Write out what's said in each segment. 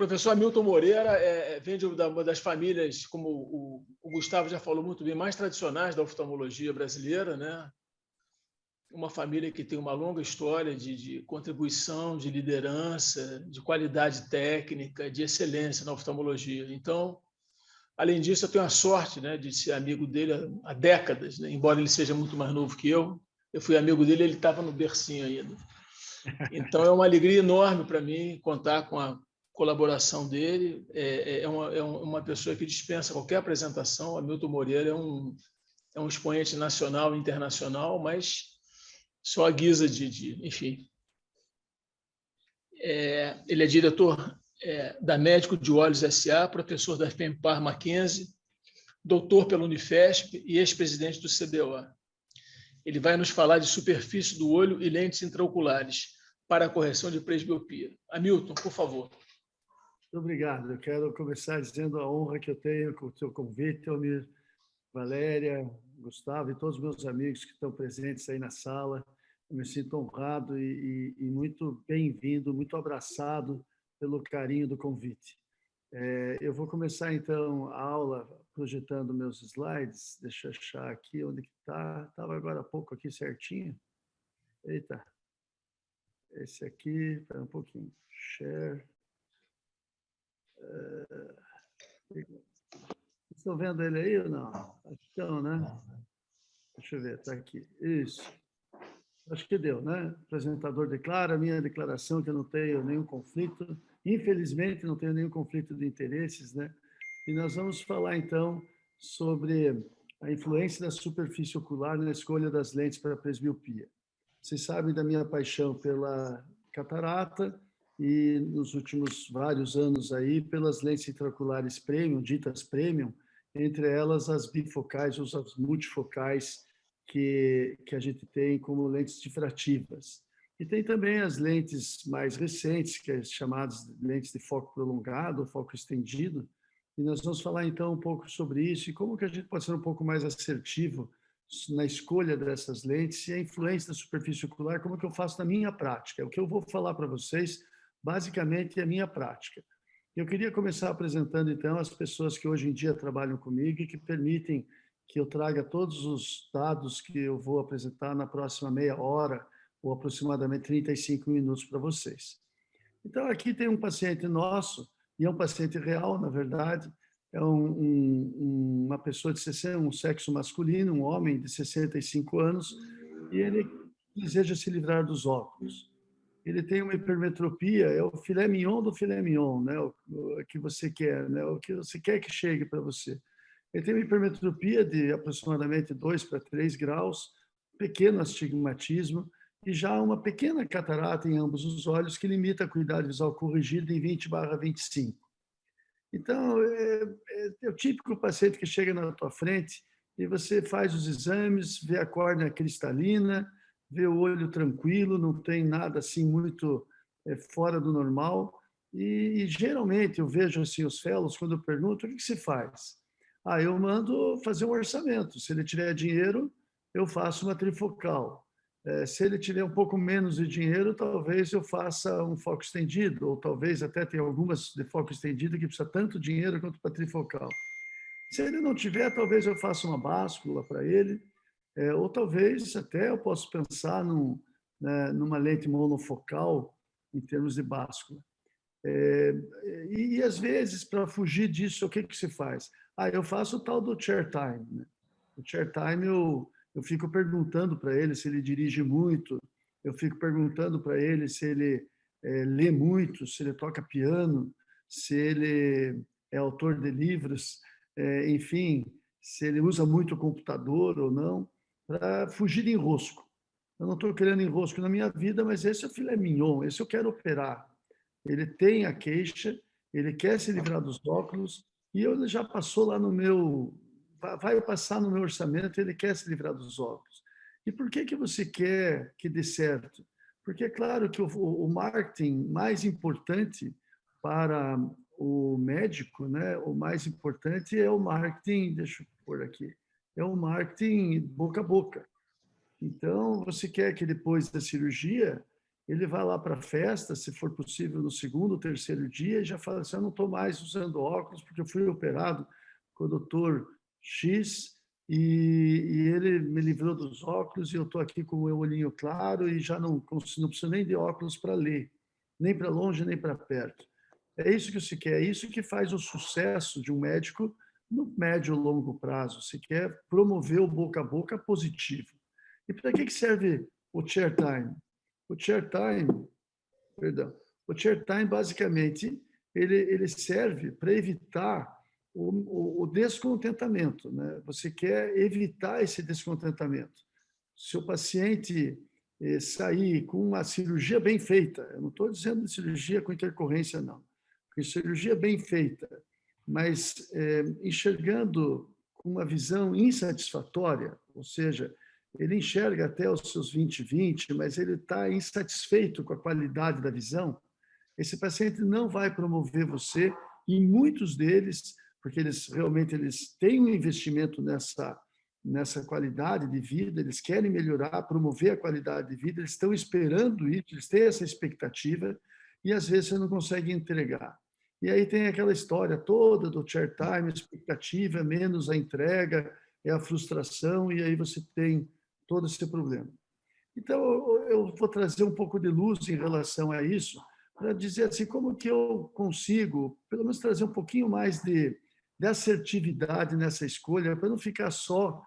professor Hamilton Moreira vem de uma das famílias, como o Gustavo já falou muito bem, mais tradicionais da oftalmologia brasileira, né? Uma família que tem uma longa história de contribuição, de liderança, de qualidade técnica, de excelência na oftalmologia. Então, além disso, eu tenho a sorte, né, de ser amigo dele há décadas, né? Embora ele seja muito mais novo que eu fui amigo dele, ele estava no bercinho ainda. Então, é uma alegria enorme para mim contar com a colaboração dele. É uma pessoa que dispensa qualquer apresentação. Hamilton Moreira é um expoente nacional e internacional, mas só a guisa enfim. Ele é diretor da Médico de Olhos S.A., professor da FEMPAR Mackenzie, doutor pela Unifesp e ex-presidente do CBO. Ele vai nos falar de superfície do olho e lentes intraoculares para a correção de presbiopia. Hamilton, por favor. Muito obrigado. Eu quero começar dizendo a honra que eu tenho com o seu convite, Almir, Valéria, Gustavo e todos os meus amigos que estão presentes aí na sala. Eu me sinto honrado e muito bem-vindo, muito abraçado pelo carinho do convite. Eu vou começar, então, a aula projetando meus slides. Deixa eu achar aqui onde que está. Estava agora há pouco aqui certinho. Eita. Esse aqui, espera um pouquinho. Share. Estão vendo ele aí ou não? Acho que não, né? Deixa eu ver, está aqui. Isso. Acho que deu, né? O apresentador declara a minha declaração que eu não tenho nenhum conflito. Infelizmente, não tenho nenhum conflito de interesses, né? E nós vamos falar, então, sobre a influência da superfície ocular na escolha das lentes para presbiopia. Vocês sabem da minha paixão pela catarata e, nos últimos vários anos aí, pelas lentes intraoculares premium, ditas premium, entre elas as bifocais ou as multifocais, que a gente tem como lentes difrativas. E tem também as lentes mais recentes, que é chamadas lentes de foco prolongado ou foco estendido, e nós vamos falar então um pouco sobre isso e como que a gente pode ser um pouco mais assertivo na escolha dessas lentes e a influência da superfície ocular, como que eu faço na minha prática. O que eu vou falar para vocês, basicamente, é a minha prática. Eu queria começar apresentando, então, as pessoas que hoje em dia trabalham comigo e que permitem que eu traga todos os dados que eu vou apresentar na próxima meia hora, ou aproximadamente 35 minutos para vocês. Então, aqui tem um paciente nosso, e é um paciente real, na verdade, é uma pessoa de 60, um sexo masculino, um homem de 65 anos, e ele deseja se livrar dos óculos. Ele tem uma hipermetropia, é o filé mignon do filé mignon, né? O que você quer, né? O que você quer que chegue para você. Ele tem uma hipermetropia de aproximadamente 2 para 3 graus, pequeno astigmatismo e já uma pequena catarata em ambos os olhos que limita a acuidade visual corrigida em 20/25. Então, é o típico paciente que chega na tua frente e você faz os exames, vê a córnea cristalina, vê o olho tranquilo, não tem nada assim muito fora do normal. E geralmente eu vejo assim os fellows, quando eu pergunto, o que se faz? Eu mando fazer um orçamento. Se ele tiver dinheiro, eu faço uma trifocal. Se ele tiver um pouco menos de dinheiro, talvez eu faça um foco estendido, ou talvez até tenha algumas de foco estendido que precisa tanto dinheiro quanto para trifocal. Se ele não tiver, talvez eu faça uma báscula para ele, ou talvez até eu posso pensar numa lente monofocal em termos de báscula. E às vezes, para fugir disso, o que se faz? Eu faço o tal do chair time, né? O chair time eu fico perguntando para ele se ele dirige muito, eu fico perguntando para ele se ele lê muito, se ele toca piano, se ele é autor de livros, enfim, se ele usa muito o computador ou não, para fugir de enrosco. Eu não estou querendo enrosco na minha vida, mas esse é o filé mignon, esse eu quero operar. Ele tem a queixa, ele quer se livrar dos óculos, e ele já passou lá no meu... vai passar no meu orçamento, ele quer se livrar dos óculos. E por que você quer que dê certo? Porque é claro que o marketing mais importante para o médico, né, o mais importante é o marketing, deixa eu pôr aqui, é o marketing boca a boca. Então, você quer que depois da cirurgia ele vai lá para a festa, se for possível, no segundo ou terceiro dia, e já fala assim, eu não estou mais usando óculos porque eu fui operado com o doutor X e ele me livrou dos óculos e eu estou aqui com o meu olhinho claro e já não preciso nem de óculos para ler, nem para longe, nem para perto. É isso que se quer, é isso que faz o sucesso de um médico no médio e longo prazo. Se quer promover o boca a boca positivo. E para que serve o chair time? O chair time, perdão, o chair time basicamente ele serve para evitar o descontentamento, né? Você quer evitar esse descontentamento. Se o paciente sair com uma cirurgia bem feita, eu não estou dizendo de cirurgia com intercorrência, não, com cirurgia bem feita, mas enxergando com uma visão insatisfatória, ou seja, ele enxerga até os seus 20/20, mas ele está insatisfeito com a qualidade da visão, esse paciente não vai promover você, e muitos deles, porque eles têm um investimento nessa qualidade de vida, eles querem melhorar, promover a qualidade de vida, eles estão esperando isso, eles têm essa expectativa, e às vezes você não consegue entregar. E aí tem aquela história toda do chair time, a expectativa menos a entrega, é a frustração, e aí você tem todo esse problema. Então, eu vou trazer um pouco de luz em relação a isso, para dizer assim, como que eu consigo, pelo menos, trazer um pouquinho mais de assertividade nessa escolha, para não ficar só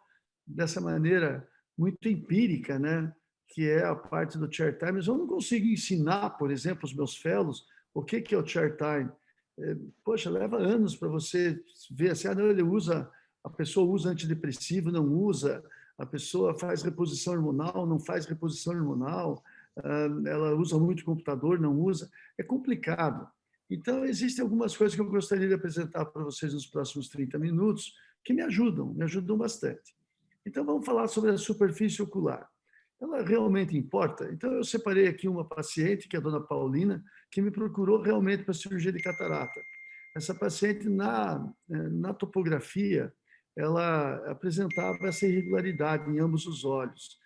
dessa maneira muito empírica, né? Que é a parte do chair time. Mas eu não consigo ensinar, por exemplo, os meus fellows o que é o chair time. Poxa, leva anos para você ver assim, não, a pessoa usa antidepressivo, não usa, a pessoa faz reposição hormonal, não faz reposição hormonal, ela usa muito computador, não usa. É complicado. Então, existem algumas coisas que eu gostaria de apresentar para vocês nos próximos 30 minutos, que me ajudam bastante. Então, vamos falar sobre a superfície ocular. Ela realmente importa? Então, eu separei aqui uma paciente, que é a dona Paulina, que me procurou realmente para cirurgia de catarata. Essa paciente, na topografia, ela apresentava essa irregularidade em ambos os olhos.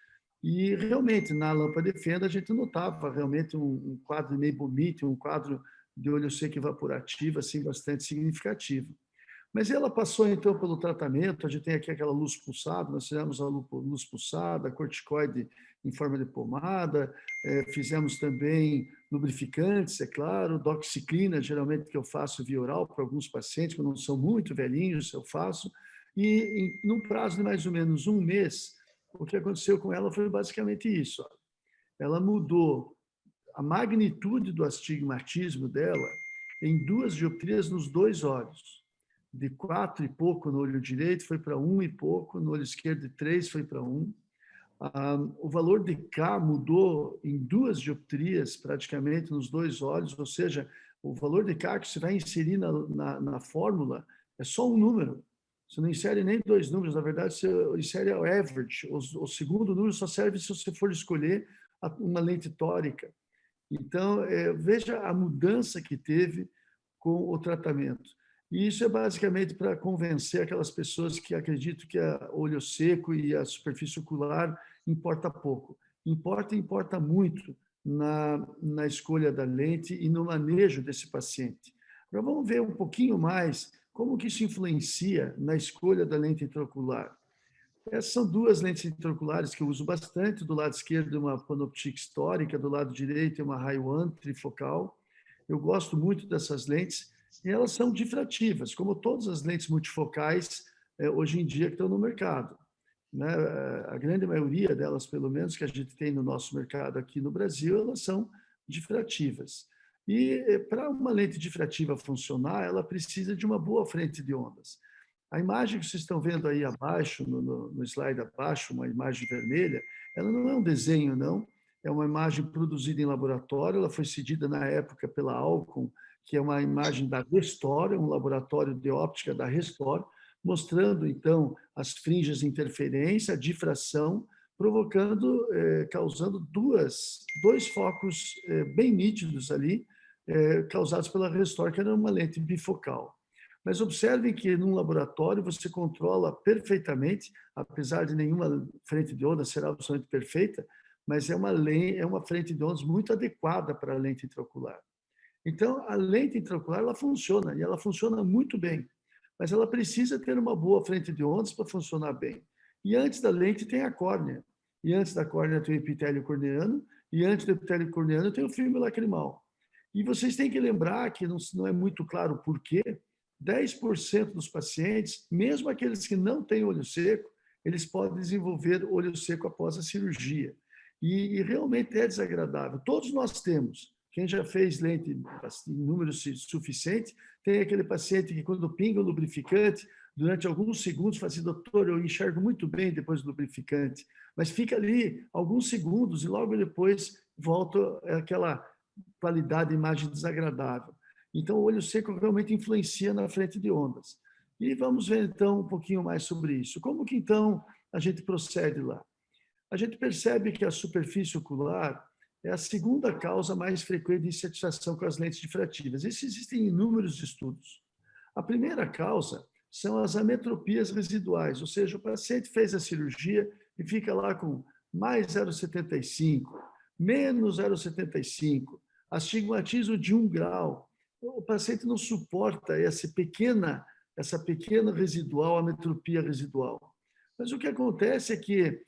E, realmente, na lâmpada de fenda, a gente notava realmente um quadro de meibomite, um quadro de olho seco evaporativo, assim, bastante significativo. Mas ela passou, então, pelo tratamento, a gente tem aqui aquela luz pulsada, nós fizemos a luz pulsada, corticoide em forma de pomada, fizemos também lubrificantes, é claro, doxiciclina, geralmente que eu faço via oral para alguns pacientes, que não são muito velhinhos, eu faço, e num prazo de mais ou menos um mês, o que aconteceu com ela foi basicamente isso. Ela mudou a magnitude do astigmatismo dela em 2 dioptrias nos 2 olhos. De 4 e pouco no olho direito foi para 1 e pouco, no olho esquerdo de 3 foi para 1. O valor de K mudou em 2 dioptrias praticamente nos 2 olhos, ou seja, o valor de K que você vai inserir na fórmula é só um número. Você não insere nem 2 números, na verdade você insere o average. O segundo número só serve se você for escolher uma lente tórica. Então, veja a mudança que teve com o tratamento. E isso é basicamente para convencer aquelas pessoas que acreditam que o olho seco e a superfície ocular importa pouco. Importa muito na escolha da lente e no manejo desse paciente. Agora vamos ver um pouquinho mais como que isso influencia na escolha da lente intraocular. Essas são 2 lentes intraoculares que eu uso bastante. Do lado esquerdo, uma Panoptique histórica, do lado direito, uma Haiwan trifocal. Eu gosto muito dessas lentes e elas são difrativas, como todas as lentes multifocais hoje em dia que estão no mercado. Né? A grande maioria delas, pelo menos, que a gente tem no nosso mercado aqui no Brasil, elas são difrativas. E para uma lente difrativa funcionar, ela precisa de uma boa frente de ondas. A imagem que vocês estão vendo aí abaixo, no slide abaixo, uma imagem vermelha, ela não é um desenho, não. É uma imagem produzida em laboratório, ela foi cedida na época pela Alcon, que é uma imagem da Restore, um laboratório de óptica da Restore, mostrando, então, as fringes de interferência, a difração, causando dois focos bem nítidos ali, causados pela Restore, que era uma lente bifocal. Mas observem que num laboratório você controla perfeitamente, apesar de nenhuma frente de onda ser absolutamente perfeita, mas é uma frente de ondas muito adequada para a lente intraocular. Então, a lente intraocular, ela funciona, e ela funciona muito bem, mas ela precisa ter uma boa frente de ondas para funcionar bem. E antes da lente tem a córnea, e antes da córnea tem o epitélio corneano, e antes do epitélio corneano tem o filme lacrimal. E vocês têm que lembrar que não é muito claro por quê, 10% dos pacientes, mesmo aqueles que não têm olho seco, eles podem desenvolver olho seco após a cirurgia. E realmente é desagradável. Todos nós temos. Quem já fez lente em número suficiente, tem aquele paciente que, quando pinga o lubrificante, durante alguns segundos, fala assim: doutor, eu enxergo muito bem depois do lubrificante, mas fica ali alguns segundos e logo depois volta aquela qualidade de imagem desagradável. Então, o olho seco realmente influencia na frente de ondas. E vamos ver, então, um pouquinho mais sobre isso. Como que, então, a gente procede lá? A gente percebe que a superfície ocular é a segunda causa mais frequente de insatisfação com as lentes difrativas. Existem inúmeros estudos. A primeira causa são as ametropias residuais, ou seja, o paciente fez a cirurgia e fica lá com mais 0,75, menos 0,75, astigmatismo de 1 grau. O paciente não suporta essa pequena residual, ametropia residual. Mas o que acontece é que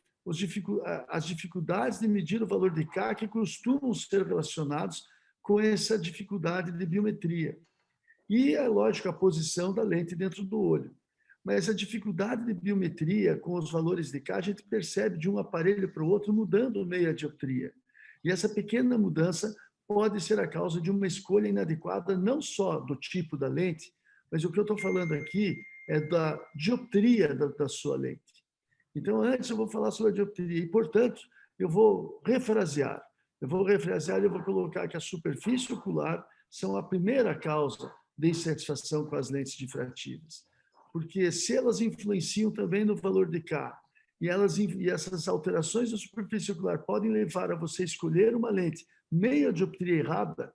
as dificuldades de medir o valor de CAC costumam ser relacionados com essa dificuldade de biometria. E, é lógico, a posição da lente dentro do olho. Mas a dificuldade de biometria com os valores de K, a gente percebe de um aparelho para o outro mudando o meio de dioptria. E essa pequena mudança pode ser a causa de uma escolha inadequada, não só do tipo da lente, mas o que eu estou falando aqui é da dioptria da sua lente. Então, antes eu vou falar sobre a dioptria e, portanto, eu vou refrasear. E eu vou colocar que a superfície ocular são a primeira causa de insatisfação com as lentes difrativas. Porque se elas influenciam também no valor de K, e essas alterações da superfície ocular podem levar a você escolher uma lente meia dioptria errada,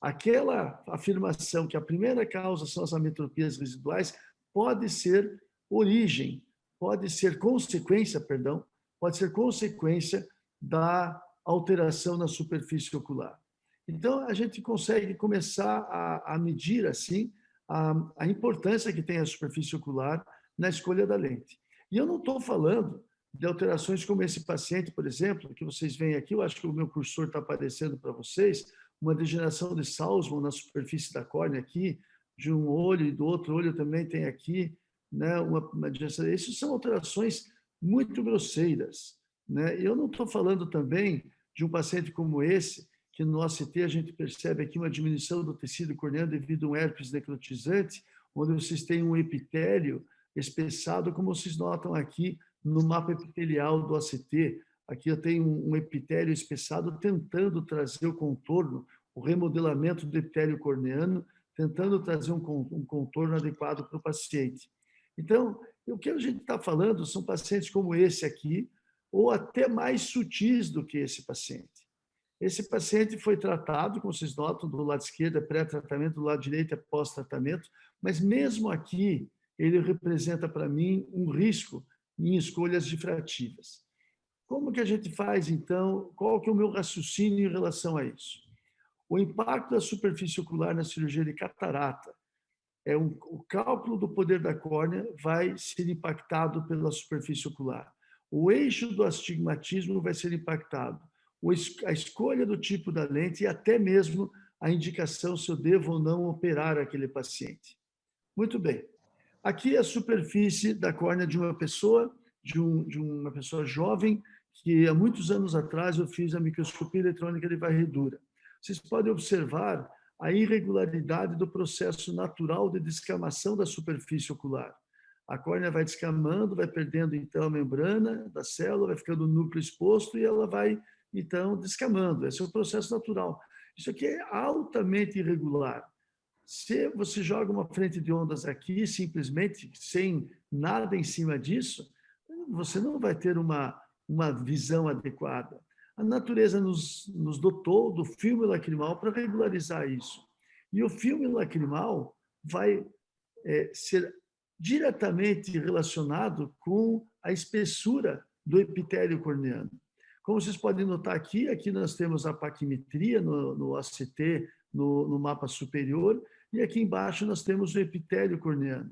aquela afirmação que a primeira causa são as ametropias residuais pode ser consequência da alteração na superfície ocular. Então, a gente consegue começar a medir, assim, a importância que tem a superfície ocular na escolha da lente. E eu não estou falando de alterações como esse paciente, por exemplo, que vocês veem aqui, eu acho que o meu cursor está aparecendo para vocês, uma degeneração de Salzmann na superfície da córnea aqui, de um olho e do outro olho também tem aqui, né, uma degeneração. Essas são alterações muito grosseiras, né? Eu não estou falando também de um paciente como esse, que no OCT a gente percebe aqui uma diminuição do tecido corneano devido a um herpes necrotizante, onde vocês têm um epitélio espessado, como vocês notam aqui no mapa epitelial do OCT. Aqui eu tenho um epitélio espessado tentando trazer o contorno, o remodelamento do epitélio corneano, tentando trazer um contorno adequado para o paciente. Então, o que a gente está falando são pacientes como esse aqui, ou até mais sutis do que esse paciente. Esse paciente foi tratado, como vocês notam, do lado esquerdo é pré-tratamento, do lado direito é pós-tratamento, mas mesmo aqui ele representa para mim um risco em escolhas difrativas. Como que a gente faz, então? Qual que é o meu raciocínio em relação a isso? O impacto da superfície ocular na cirurgia de catarata o cálculo do poder da córnea vai ser impactado pela superfície ocular. O eixo do astigmatismo vai ser impactado. A escolha do tipo da lente e até mesmo a indicação se eu devo ou não operar aquele paciente. Muito bem. Aqui é a superfície da córnea de uma pessoa, de uma pessoa jovem, que há muitos anos atrás eu fiz a microscopia eletrônica de varredura. Vocês podem observar a irregularidade do processo natural de descamação da superfície ocular. A córnea vai descamando, vai perdendo, então, a membrana da célula, vai ficando o núcleo exposto e ela vai, então, descamando. Esse é o processo natural. Isso aqui é altamente irregular. Se você joga uma frente de ondas aqui, simplesmente, sem nada em cima disso, você não vai ter uma visão adequada. A natureza nos dotou do filme lacrimal para regularizar isso. E o filme lacrimal vai ser diretamente relacionado com a espessura do epitélio corneano. Como vocês podem notar aqui nós temos a paquimetria no ACT, no mapa superior, e aqui embaixo nós temos o epitélio corneano.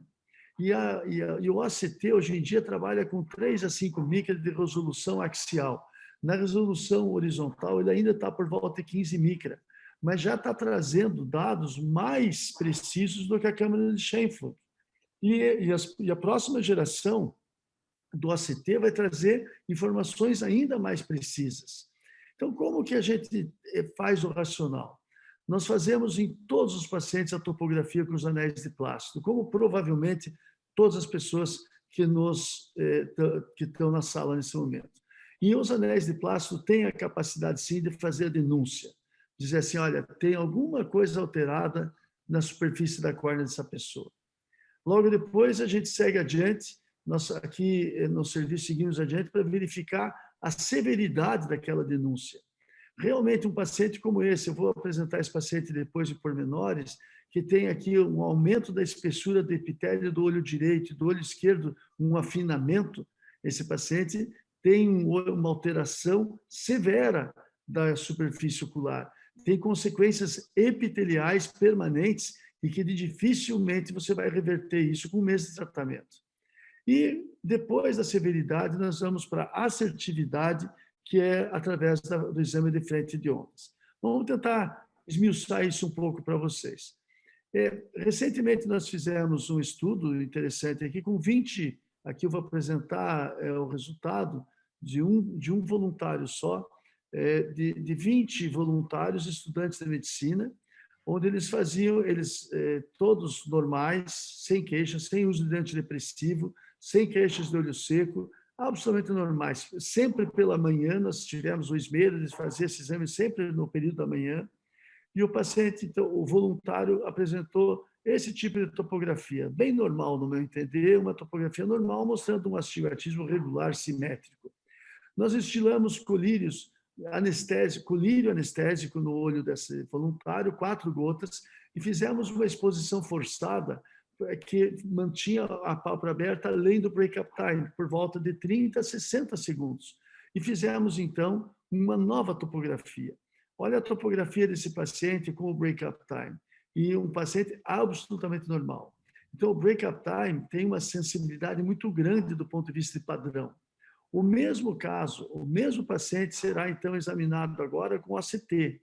E o ACT, hoje em dia, trabalha com 3 a 5 micras de resolução axial. Na resolução horizontal, ele ainda está por volta de 15 micras, mas já está trazendo dados mais precisos do que a câmera de Schoenflug. E a próxima geração do ACT vai trazer informações ainda mais precisas. Então, como que a gente faz o racional? Nós fazemos em todos os pacientes a topografia com os anéis de plástico, como provavelmente todas as pessoas que estão na sala nesse momento. E os anéis de plástico têm a capacidade, sim, de fazer a denúncia. Dizer assim, olha, tem alguma coisa alterada na superfície da córnea dessa pessoa. Logo depois, a gente segue adiante. Nós aqui no serviço seguimos adiante para verificar a severidade daquela denúncia. Realmente, um paciente como esse, eu vou apresentar esse paciente depois de pormenores, que tem aqui um aumento da espessura do epitélio do olho direito e do olho esquerdo, um afinamento. Esse paciente tem uma alteração severa da superfície ocular, tem consequências epiteliais permanentes e que dificilmente você vai reverter isso com um mês de tratamento. E depois da severidade, nós vamos para a assertividade, que é através do exame de frente de ondas. Vamos tentar esmiuçar isso um pouco para vocês. Recentemente, nós fizemos um estudo interessante aqui com 20, aqui eu vou apresentar o resultado de um voluntário só, de 20 voluntários estudantes de medicina, onde eles faziam, todos normais, sem queixas, sem uso de antidepressivo, sem queixas de olho seco, absolutamente normais. Sempre pela manhã, nós tivemos o esmero de fazer esse exame sempre no período da manhã, e o paciente, então, o voluntário, apresentou esse tipo de topografia, bem normal, no meu entender, uma topografia normal, mostrando um astigmatismo regular, simétrico. Nós estilamos colírio anestésico no olho desse voluntário, 4 gotas, e fizemos uma exposição forçada que mantinha a pálpebra aberta além do break-up time, por volta de 30 a 60 segundos. E fizemos, então, uma nova topografia. Olha a topografia desse paciente com o break-up time. E um paciente absolutamente normal. Então, o break-up time tem uma sensibilidade muito grande do ponto de vista de padrão. O mesmo caso, o mesmo paciente será, então, examinado agora com ACT.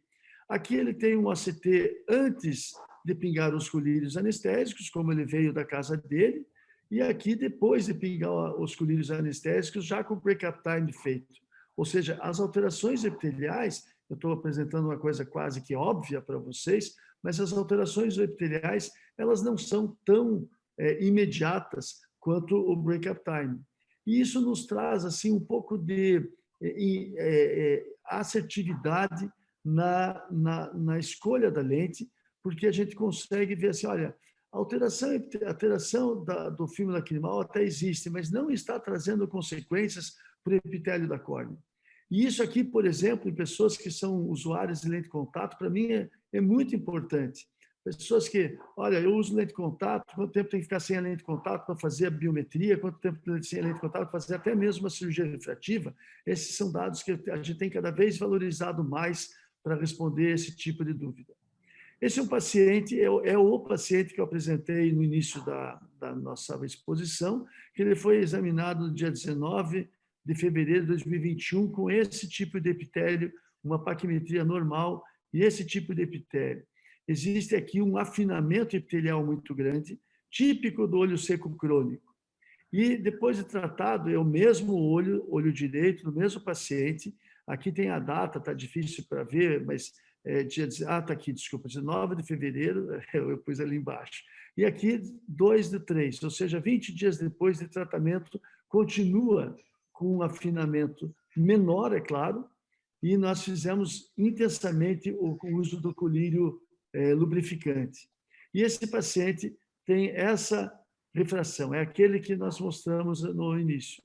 Aqui ele tem um ACT antes de pingar os colírios anestésicos, como ele veio da casa dele, e aqui depois de pingar os colírios anestésicos, já com o break-up time feito. Ou seja, as alterações epiteliais, eu estou apresentando uma coisa quase que óbvia para vocês, mas as alterações epiteliais, elas não são tão imediatas quanto o break-up time. E isso nos traz assim um pouco de assertividade na escolha da lente, porque a gente consegue ver assim, olha, a alteração do filme lacrimal até existe, mas não está trazendo consequências para o epitélio da córnea. E isso aqui, por exemplo, em pessoas que são usuários de lente de contato, para mim é muito importante. Pessoas que, olha, eu uso lente de contato, quanto tempo tem que ficar sem a lente de contato para fazer a biometria, quanto tempo tem sem a lente de contato para fazer até mesmo uma cirurgia refrativa, esses são dados que a gente tem cada vez valorizado mais para responder esse tipo de dúvida. Esse é um paciente, é o paciente que eu apresentei no início da nossa exposição, que ele foi examinado no dia 19 de fevereiro de 2021 com esse tipo de epitélio, uma paquimetria normal e esse tipo de epitélio. Existe aqui um afinamento epitelial muito grande, típico do olho seco crônico. E depois de tratado, é o mesmo olho direito, do mesmo paciente. Aqui tem a data, está difícil para ver, mas está aqui, desculpa, 19 de fevereiro, eu pus ali embaixo. E aqui, 2/3, ou seja, 20 dias depois de tratamento, continua com um afinamento menor, é claro, e nós fizemos intensamente o uso do colírio lubrificante. E esse paciente tem essa refração, é aquele que nós mostramos no início.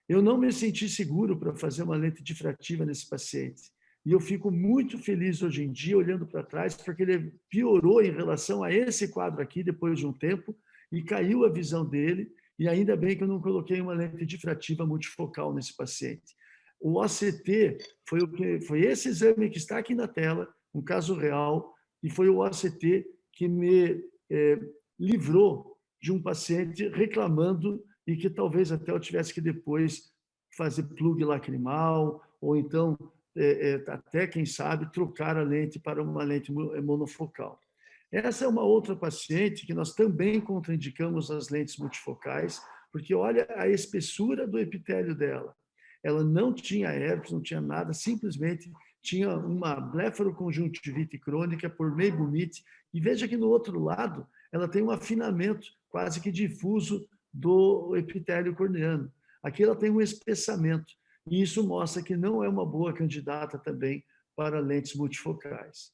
Eu não me senti seguro para fazer uma lente difrativa nesse paciente. E eu fico muito feliz hoje em dia, olhando para trás, porque ele piorou em relação a esse quadro aqui, depois de um tempo, e caiu a visão dele, e ainda bem que eu não coloquei uma lente difrativa multifocal nesse paciente. O OCT foi esse exame que está aqui na tela, um caso real, e foi o OCT que me livrou de um paciente reclamando e que talvez até eu tivesse que depois fazer plug lacrimal, ou então, até, quem sabe, trocar a lente para uma lente monofocal. Essa é uma outra paciente que nós também contraindicamos as lentes multifocais, porque olha a espessura do epitélio dela. Ela não tinha herpes, não tinha nada, simplesmente tinha uma blefaroconjuntivite crônica por meibumite. E veja que no outro lado, ela tem um afinamento quase que difuso do epitélio corneano. Aqui ela tem um espessamento, e isso mostra que não é uma boa candidata também para lentes multifocais.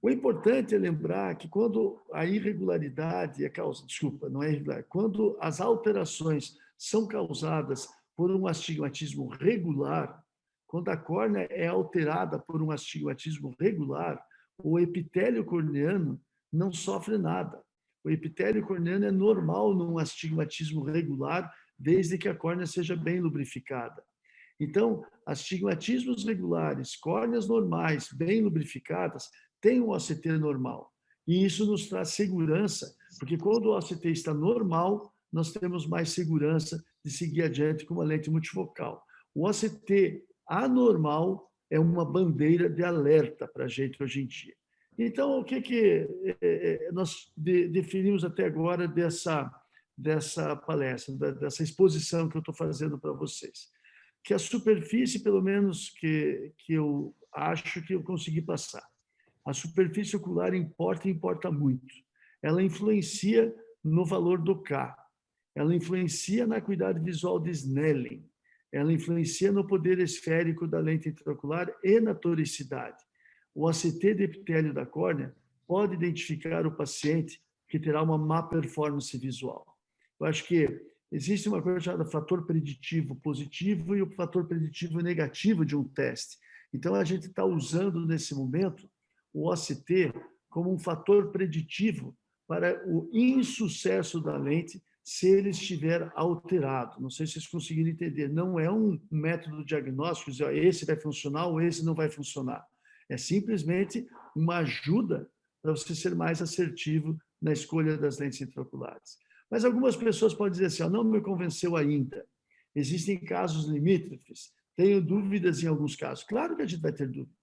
O importante é lembrar que quando a irregularidade é causada, desculpa, não é irregular, quando as alterações são causadas por um astigmatismo regular, quando a córnea é alterada por um astigmatismo regular, o epitélio corneano não sofre nada. O epitélio corneano é normal num astigmatismo regular, desde que a córnea seja bem lubrificada. Então, astigmatismos regulares, córneas normais, bem lubrificadas, têm um OCT normal. E isso nos traz segurança, porque quando o OCT está normal, nós temos mais segurança de seguir adiante com uma lente multifocal. O OCT anormal é uma bandeira de alerta para a gente hoje em dia. Então, o que nós definimos até agora dessa palestra, dessa exposição que eu estou fazendo para vocês? Que a superfície, pelo menos que eu acho que eu consegui passar. A superfície ocular importa muito. Ela influencia no valor do K. Ela influencia na acuidade visual de Snelling. Ela influencia no poder esférico da lente intraocular e na toricidade. O ACT de epitélio da córnea pode identificar o paciente que terá uma má performance visual. Eu acho que existe uma coisa chamada fator preditivo positivo e o fator preditivo negativo de um teste. Então, a gente está usando, nesse momento, o OCT como um fator preditivo para o insucesso da lente se ele estiver alterado. Não sei se vocês conseguiram entender. Não é um método diagnóstico, dizer, esse vai funcionar ou esse não vai funcionar. É simplesmente uma ajuda para você ser mais assertivo na escolha das lentes intraoculares. Mas algumas pessoas podem dizer assim, não me convenceu ainda. Existem casos limítrofes, tenho dúvidas em alguns casos. Claro que a gente vai ter dúvidas.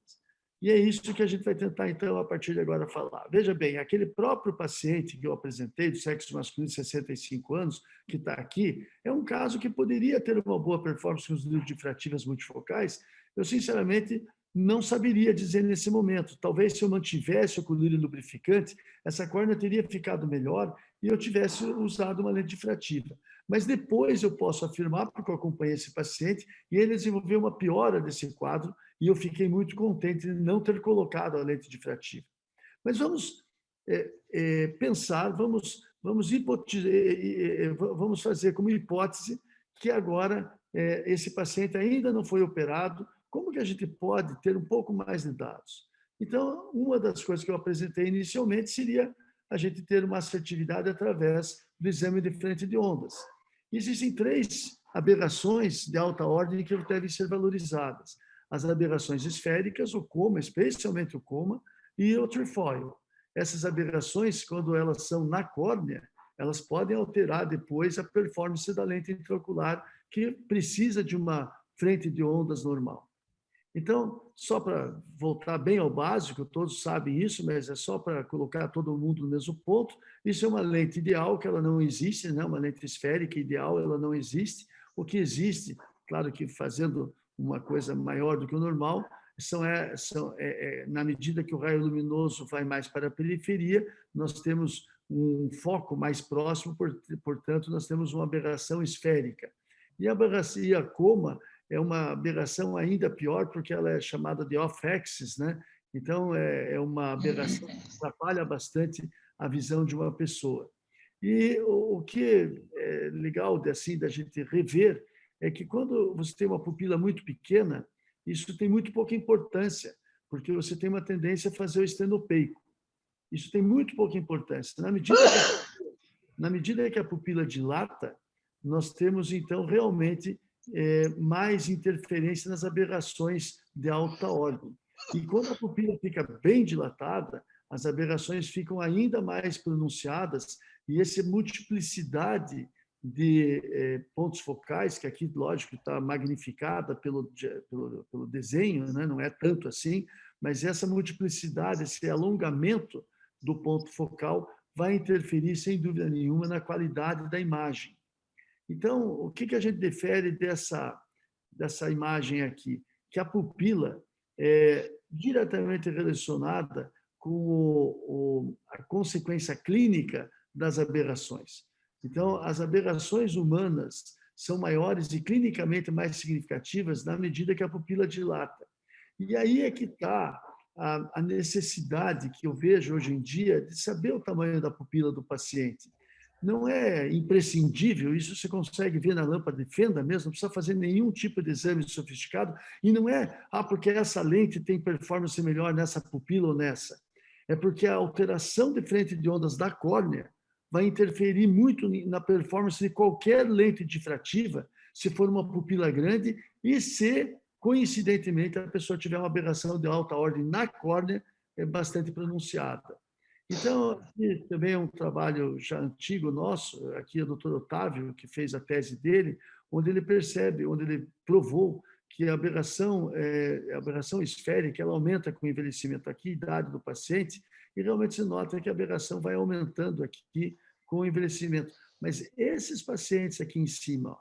E é isso que a gente vai tentar, então, a partir de agora, falar. Veja bem, aquele próprio paciente que eu apresentei, do sexo masculino de 65 anos, que está aqui, é um caso que poderia ter uma boa performance com os livros difrativas multifocais. Eu, sinceramente, não saberia dizer nesse momento. Talvez, se eu mantivesse o colírio lubrificante, essa córnea teria ficado melhor e eu tivesse usado uma lente difrativa. Mas depois eu posso afirmar, porque eu acompanhei esse paciente, e ele desenvolveu uma piora desse quadro, e eu fiquei muito contente de não ter colocado a lente difrativa. Mas vamos pensar, vamos fazer como hipótese que agora esse paciente ainda não foi operado, como que a gente pode ter um pouco mais de dados? Então, uma das coisas que eu apresentei inicialmente seria a gente ter uma assertividade através do exame de frente de ondas. Existem 3 aberrações de alta ordem que devem ser valorizadas. As aberrações esféricas, o coma, especialmente o coma, e o trefoil. Essas aberrações, quando elas são na córnea, elas podem alterar depois a performance da lente intraocular, que precisa de uma frente de ondas normal. Então, só para voltar bem ao básico, todos sabem isso, mas é só para colocar todo mundo no mesmo ponto. Isso é uma lente ideal, que ela não existe, né? Uma lente esférica ideal, ela não existe. O que existe, claro que fazendo uma coisa maior do que o normal, na medida que o raio luminoso vai mais para a periferia, nós temos um foco mais próximo, portanto, nós temos uma aberração esférica. E a aberração coma é uma aberração ainda pior, porque ela é chamada de off-axis, né? Então, é uma aberração que atrapalha bastante a visão de uma pessoa. E o que é legal assim, da gente rever é que quando você tem uma pupila muito pequena, isso tem muito pouca importância, porque você tem uma tendência a fazer o estenopeico. Isso tem muito pouca importância. Na medida que a pupila dilata, nós temos, então, realmente mais interferência nas aberrações de alta ordem. E quando a pupila fica bem dilatada, as aberrações ficam ainda mais pronunciadas e essa multiplicidade de pontos focais, que aqui, lógico, está magnificada pelo desenho, né? Não é tanto assim, mas essa multiplicidade, esse alongamento do ponto focal vai interferir, sem dúvida nenhuma, na qualidade da imagem. Então, o que a gente difere dessa imagem aqui? Que a pupila é diretamente relacionada com a consequência clínica das aberrações. Então, as aberrações humanas são maiores e clinicamente mais significativas na medida que a pupila dilata. E aí é que está a necessidade que eu vejo hoje em dia de saber o tamanho da pupila do paciente. Não é imprescindível, isso você consegue ver na lâmpada de fenda mesmo, não precisa fazer nenhum tipo de exame sofisticado, e não é, porque essa lente tem performance melhor nessa pupila ou nessa. É porque a alteração de frente de ondas da córnea vai interferir muito na performance de qualquer lente difrativa, se for uma pupila grande e se, coincidentemente, a pessoa tiver uma aberração de alta ordem na córnea, é bastante pronunciada. Então, aqui também é um trabalho já antigo nosso, aqui é o Dr. Otávio, que fez a tese dele, onde ele percebe, onde ele provou que a aberração esférica, ela aumenta com o envelhecimento aqui, a idade do paciente, e realmente se nota que a aberração vai aumentando aqui com o envelhecimento. Mas esses pacientes aqui em cima, ó,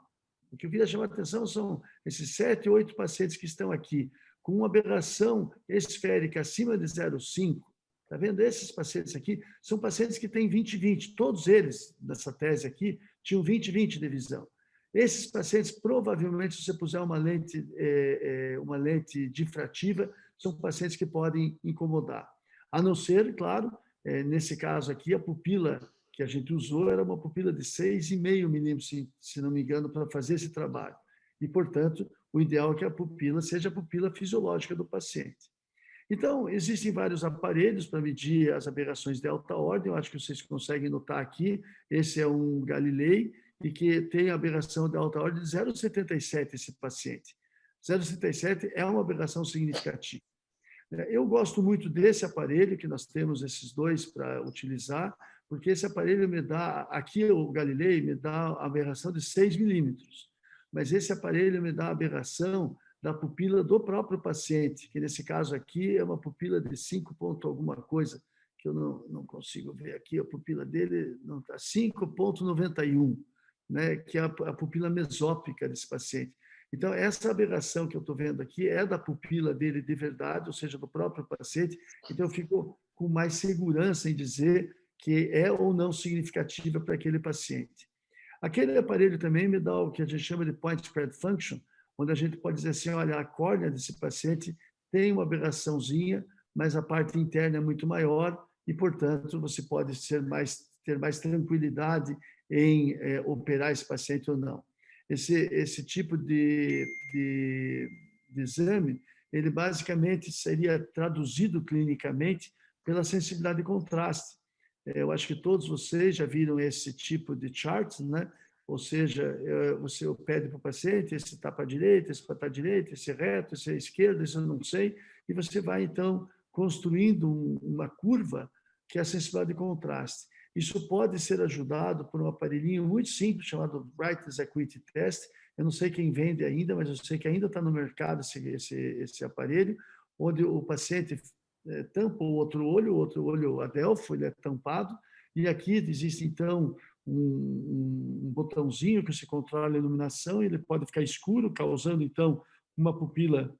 o que eu queria chamar a atenção são esses 7, 8 pacientes que estão aqui, com uma aberração esférica acima de 0,5. Está vendo? Esses pacientes aqui são pacientes que têm 20/20. Todos eles, nessa tese aqui, tinham 20/20 de visão. Esses pacientes, provavelmente, se você puser uma lente difrativa, são pacientes que podem incomodar. A não ser, claro, nesse caso aqui, a pupila que a gente usou era uma pupila de 6,5 milímetros, se não me engano, para fazer esse trabalho. E, portanto, o ideal é que a pupila seja a pupila fisiológica do paciente. Então, existem vários aparelhos para medir as aberrações de alta ordem. Eu acho que vocês conseguem notar aqui. Esse é um Galilei e que tem aberração de alta ordem de 0,77 esse paciente. 0,77 é uma aberração significativa. Eu gosto muito desse aparelho, que nós temos esses dois para utilizar, porque esse aparelho me dá, aqui o Galilei me dá a aberração de 6 milímetros, mas esse aparelho me dá a aberração da pupila do próprio paciente, que nesse caso aqui é uma pupila de 5 ponto alguma coisa, que eu não consigo ver aqui, a pupila dele não está 5,91, né, que é a pupila mesópica desse paciente. Então, essa aberração que eu estou vendo aqui é da pupila dele de verdade, ou seja, do próprio paciente, então eu fico com mais segurança em dizer que é ou não significativa para aquele paciente. Aquele aparelho também me dá o que a gente chama de point spread function, onde a gente pode dizer assim, olha, a córnea desse paciente tem uma aberraçãozinha, mas a parte interna é muito maior e, portanto, você pode ter mais tranquilidade em operar esse paciente ou não. Esse tipo de exame, ele basicamente seria traduzido clinicamente pela sensibilidade de contraste. Eu acho que todos vocês já viram esse tipo de charts, né? Ou seja, você pede para o paciente, esse está para a direita, esse para a direita, esse é reto, esse é à esquerda, esse eu não sei, e você vai, então, construindo uma curva que é a sensibilidade de contraste. Isso pode ser ajudado por um aparelhinho muito simples chamado Brightness Acuity Test. Eu não sei quem vende ainda, mas eu sei que ainda está no mercado esse aparelho, onde o paciente tampa o outro olho adelfo, ele é tampado, e aqui existe, então, um botãozinho que se controla a iluminação, e ele pode ficar escuro, causando, então, uma pupila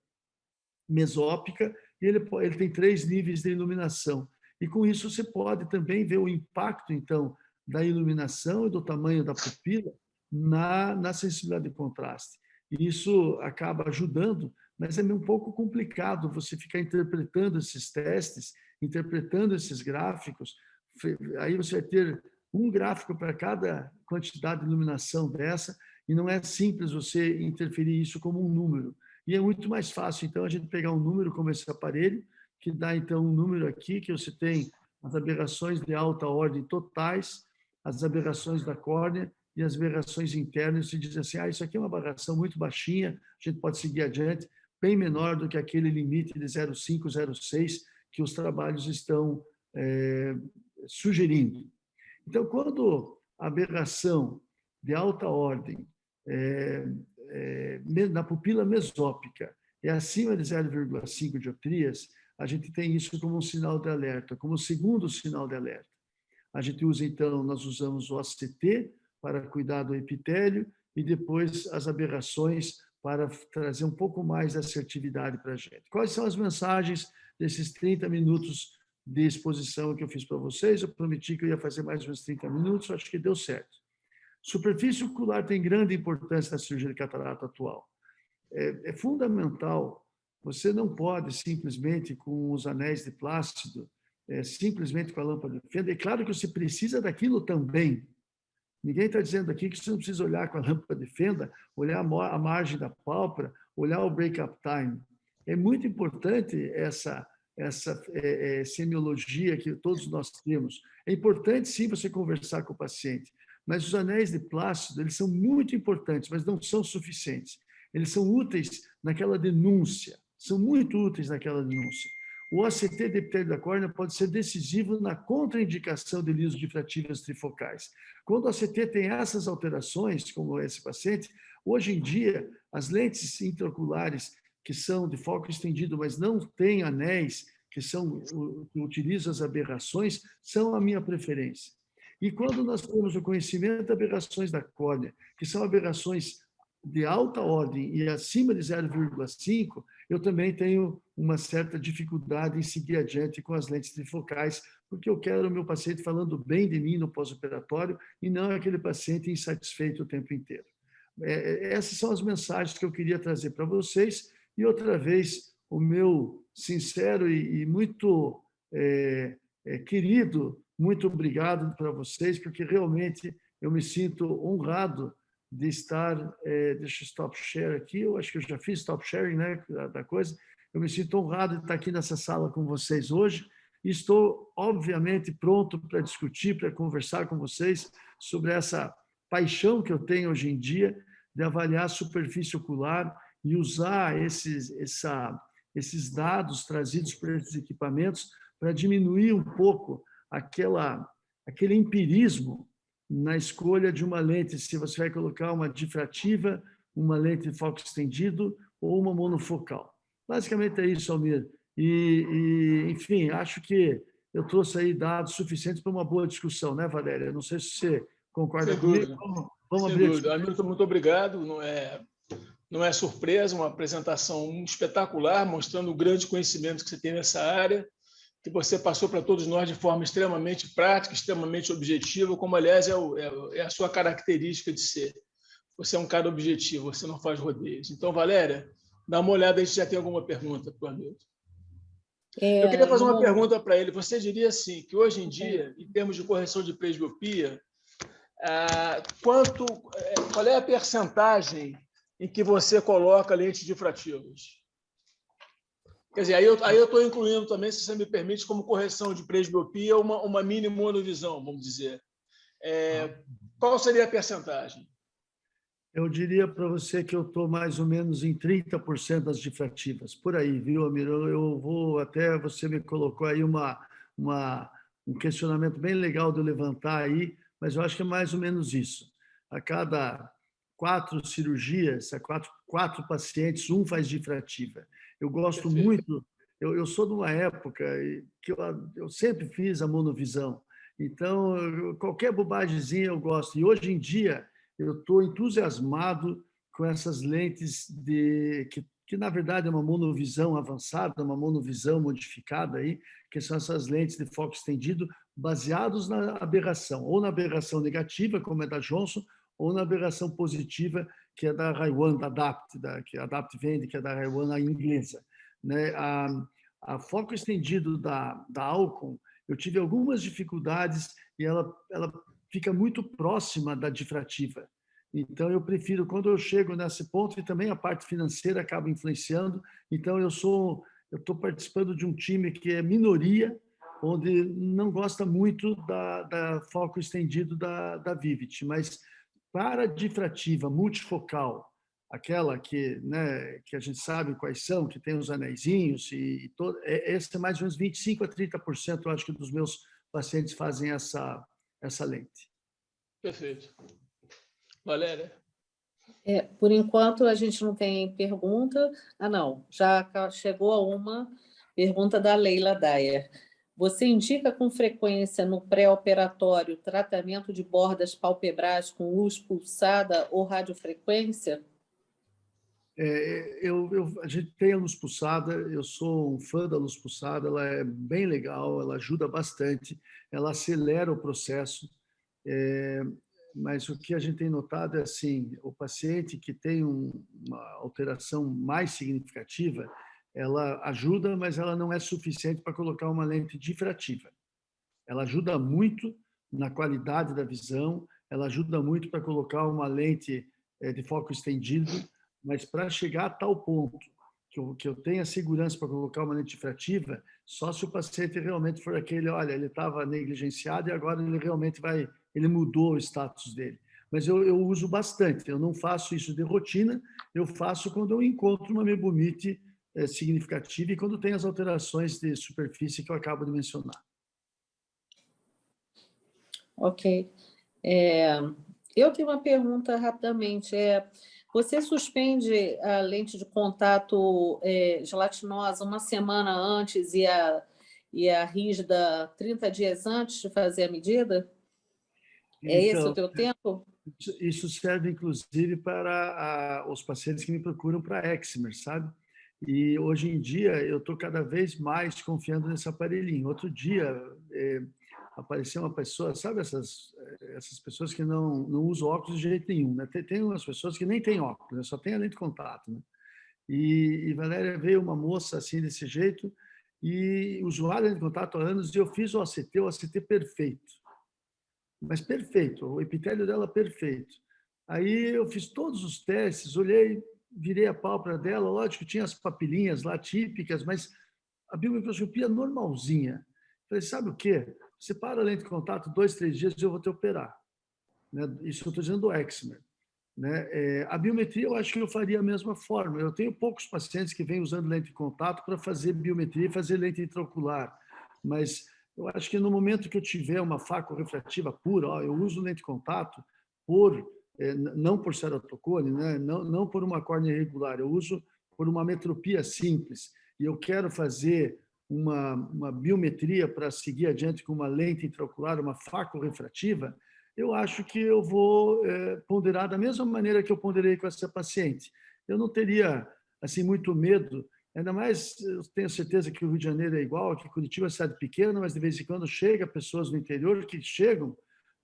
mesópica, e ele tem 3 níveis de iluminação. E com isso você pode também ver o impacto, então, da iluminação e do tamanho da pupila na sensibilidade de contraste. E isso acaba ajudando, mas é um pouco complicado você ficar interpretando esses testes, interpretando esses gráficos. Aí você vai ter um gráfico para cada quantidade de iluminação dessa, e não é simples você interferir isso como um número. E é muito mais fácil, então, a gente pegar um número como esse aparelho, que dá, então, um número aqui, que você tem as aberrações de alta ordem totais, as aberrações da córnea e as aberrações internas, se diz assim, isso aqui é uma aberração muito baixinha, a gente pode seguir adiante, bem menor do que aquele limite de 0,5, 0,6 que os trabalhos estão sugerindo. Então, quando a aberração de alta ordem na pupila mesópica é acima de 0,5 dioptrias, a gente tem isso como um sinal de alerta, como segundo sinal de alerta. A gente usa, então, nós usamos o ACT para cuidar do epitélio e depois as aberrações para trazer um pouco mais de assertividade para a gente. Quais são as mensagens desses 30 minutos de exposição que eu fiz para vocês? Eu prometi que eu ia fazer mais uns 30 minutos, acho que deu certo. Superfície ocular tem grande importância na cirurgia de catarata atual. É fundamental, você não pode simplesmente com os anéis de plácido, simplesmente com a lâmpada de fenda. É claro que você precisa daquilo também. Ninguém está dizendo aqui que você não precisa olhar com a lâmpada de fenda, olhar a margem da pálpebra, olhar o break-up time. É muito importante essa semiologia que todos nós temos. É importante, sim, você conversar com o paciente, mas os anéis de plácido, eles são muito importantes, mas não são suficientes. Eles são úteis naquela denúncia, são muito úteis naquela denúncia. O OCT de epitélio da córnea pode ser decisivo na contraindicação de lisos difrativas trifocais. Quando o OCT tem essas alterações, como esse paciente, hoje em dia, as lentes intraoculares que são de foco estendido, mas não têm anéis, que utilizam as aberrações, são a minha preferência. E quando nós temos o conhecimento de aberrações da córnea, que são aberrações de alta ordem e acima de 0,5, eu também tenho uma certa dificuldade em seguir adiante com as lentes trifocais, porque eu quero o meu paciente falando bem de mim no pós-operatório e não aquele paciente insatisfeito o tempo inteiro. Essas são as mensagens que eu queria trazer para vocês. E outra vez, o meu sincero e muito querido, muito obrigado para vocês, porque realmente eu me sinto honrado de estar, deixa eu stop share aqui, eu acho que eu já fiz stop sharing, né, da coisa, eu me sinto honrado de estar aqui nessa sala com vocês hoje e estou, obviamente, pronto para discutir, para conversar com vocês sobre essa paixão que eu tenho hoje em dia de avaliar a superfície ocular e usar esses dados trazidos por esses equipamentos para diminuir um pouco aquele empirismo na escolha de uma lente, se você vai colocar uma difrativa, uma lente de foco estendido ou uma monofocal. Basicamente é isso, Almir. Enfim, acho que eu trouxe aí dados suficientes para uma boa discussão, né, Valéria? Não sei se você concorda Sem comigo. dúvida. Vamos Sem abrir dúvida. Hamilton, muito obrigado. Não é surpresa, uma apresentação espetacular, mostrando o grande conhecimento que você tem nessa área, que você passou para todos nós de forma extremamente prática, extremamente objetiva, como, aliás, é a sua característica de ser. Você é um cara objetivo, você não faz rodeios. Então, Valéria, dá uma olhada aí se já tem alguma pergunta para o Hamilton. Eu queria fazer uma pergunta para ele. Você diria assim, que hoje em dia, em termos de correção de presbiopia, qual é a percentagem em que você coloca lentes difrativas? Quer dizer, aí eu estou incluindo também, se você me permite, como correção de presbiopia, uma mini monovisão, vamos dizer. Qual seria a percentagem? Eu diria para você que eu estou mais ou menos em 30% das difrativas, por aí, viu, Amir? Eu vou até, você me colocou aí um questionamento bem legal de eu levantar aí, mas eu acho que é mais ou menos isso. A cada 4 cirurgias, a quatro pacientes, um faz difrativa. Eu gosto muito, eu sou de uma época que eu sempre fiz a monovisão, então qualquer bobagemzinha eu gosto. E hoje em dia eu estou entusiasmado com essas lentes que na verdade é uma monovisão avançada, uma monovisão modificada aí, que são essas lentes de foco estendido baseados na aberração, ou na aberração negativa, como é da Johnson, ou na aberração positiva, que é da Raiwan, da Adapt, que a Adapt vende, que é da Raiwan, a inglesa. Né? A foco estendido da Alcon, eu tive algumas dificuldades e ela fica muito próxima da difrativa. Então, eu prefiro, quando eu chego nesse ponto, e também a parte financeira acaba influenciando, então eu estou participando de um time que é minoria, onde não gosta muito da foco estendido da Vivit, mas paradifrativa, multifocal, aquela que, né, que a gente sabe quais são, que tem os anéisinhos, e todo, esse é mais ou menos 25% a 30%, eu acho que dos meus pacientes fazem essa lente. Perfeito. Valéria? Por enquanto, a gente não tem pergunta. Não, já chegou a uma pergunta da Leila Dyer. Você indica com frequência no pré-operatório tratamento de bordas palpebrais com luz pulsada ou radiofrequência? A gente tem a luz pulsada, eu sou um fã da luz pulsada, ela é bem legal, ela ajuda bastante, ela acelera o processo, mas o que a gente tem notado é assim, o paciente que tem uma alteração mais significativa, ela ajuda, mas ela não é suficiente para colocar uma lente difrativa. Ela ajuda muito na qualidade da visão, ela ajuda muito para colocar uma lente de foco estendido, mas para chegar a tal ponto que eu tenha segurança para colocar uma lente difrativa, só se o paciente realmente for aquele, olha, ele estava negligenciado e agora ele realmente ele mudou o status dele. Mas eu uso bastante, eu não faço isso de rotina, eu faço quando eu encontro uma mebumite significativa e quando tem as alterações de superfície que eu acabo de mencionar. Ok. Eu tenho uma pergunta rapidamente. Você suspende a lente de contato gelatinosa uma semana antes e a rígida 30 dias antes de fazer a medida? É esse Então, o teu tempo? isso serve, inclusive, para os pacientes que me procuram para Excimer, sabe? E, hoje em dia, eu estou cada vez mais confiando nesse aparelhinho. Outro dia, apareceu uma pessoa, sabe essas pessoas que não usam óculos de jeito nenhum, né? Tem umas pessoas que nem têm óculos, né? Só tem a lente de contato, né? E Valéria, veio uma moça assim, desse jeito, e usuária de lente de contato há anos, e eu fiz o ACT perfeito. Mas perfeito, o epitélio dela perfeito. Aí eu fiz todos os testes, olhei, virei a pálpebra dela, lógico que tinha as papilinhas lá típicas, mas a biomicroscopia normalzinha. Falei, sabe o quê? Separa a lente de contato 2, 3 dias e eu vou te operar. Né? Isso eu estou dizendo do Excimer. Né? A biometria eu acho que eu faria a mesma forma. Eu tenho poucos pacientes que vêm usando lente de contato para fazer biometria e fazer lente intraocular, mas eu acho que no momento que eu tiver uma facorefrativa pura, eu uso lente de contato não por ceratocone, né? não por uma córnea irregular, eu uso por uma metropia simples, e eu quero fazer uma biometria para seguir adiante com uma lente intraocular, uma facorefrativa, eu acho que eu vou ponderar da mesma maneira que eu ponderei com essa paciente. Eu não teria assim muito medo, ainda mais eu tenho certeza que o Rio de Janeiro é igual, que Curitiba é cidade pequena, mas de vez em quando chega pessoas do interior que chegam